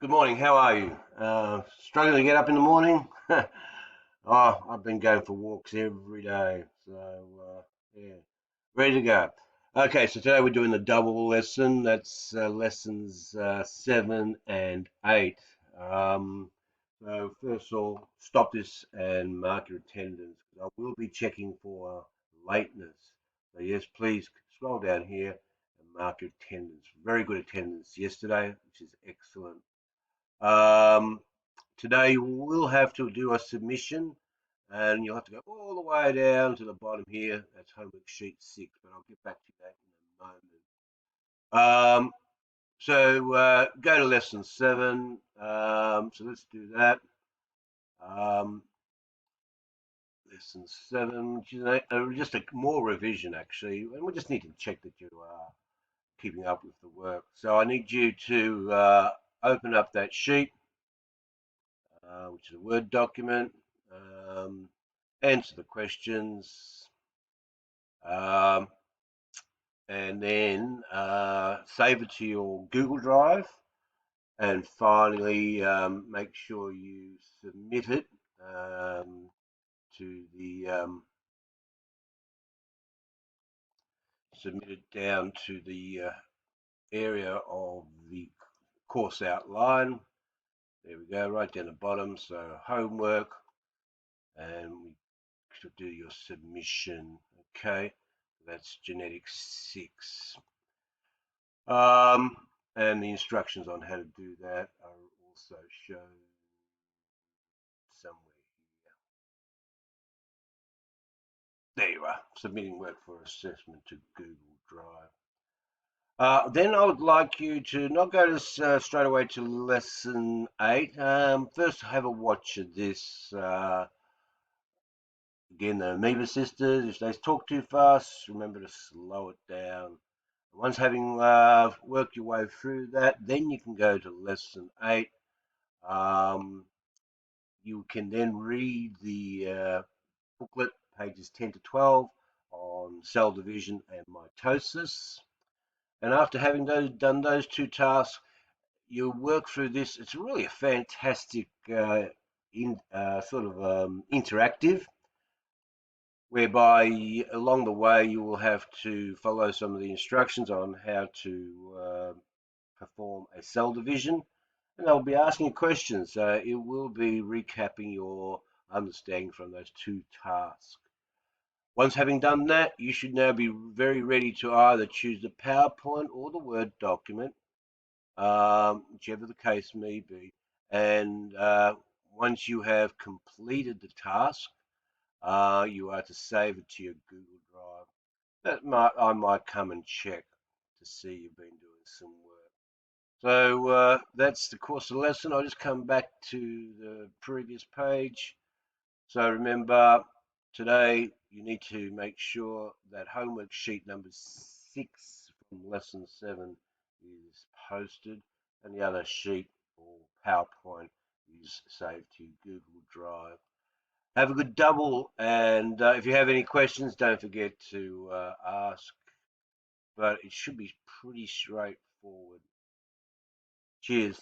Good morning. How are you? Struggling to get up in the morning? I've been going for walks every day, so yeah, ready to go. Okay, so today we're doing the double lesson. That's lessons 7 and 8. So first of all, stop this and mark your attendance. I will be checking for lateness. So yes, please scroll down here and mark your attendance. Very good attendance yesterday, which is excellent. Um, Today we'll have to do a submission and you'll have to go all the way down to the bottom here. That's homework sheet 6, but I'll get back to that in a moment. So go to lesson 7. So let's do that. Um, Lesson 7, which is just a more revision actually, and we just need to check that you are keeping up with the work. So I need you to open up that sheet, which is a Word document. Um, Answer the questions, um, and then save it to your Google Drive. And finally, make sure you submit it to the submit it down to the area of the course outline. There we go, right down the bottom. So homework, and we should do your submission. Okay, that's genetics 6. Um, and the instructions on how to do that are also shown somewhere here. There you are, submitting work for assessment to Google Drive. Then I would like you to not go to straight away to lesson 8. First, have a watch of this. Again, the amoeba sisters, if they talk too fast, remember to slow it down. Once having worked your way through that, then you can go to lesson 8. Um, you can then read the booklet, pages 10 to 12, on cell division and mitosis. And after having done those two tasks, you work through this. It's really a fantastic interactive, whereby along the way you will have to follow some of the instructions on how to perform a cell division, and they'll be asking you questions. So it will be recapping your understanding from those two tasks. Once having done that, you should now be very ready to either choose the PowerPoint or the Word document, whichever the case may be. And once you have completed the task, you are to save it to your Google Drive. I might come and check to see you've been doing some work. So that's the course of the lesson. I'll just come back to the previous page. So remember, today you need to make sure that homework sheet number 6 from lesson 7 is posted, and the other sheet or PowerPoint is saved to Google Drive. Have a good double, and if you have any questions, don't forget to ask, but it should be pretty straightforward. Cheers.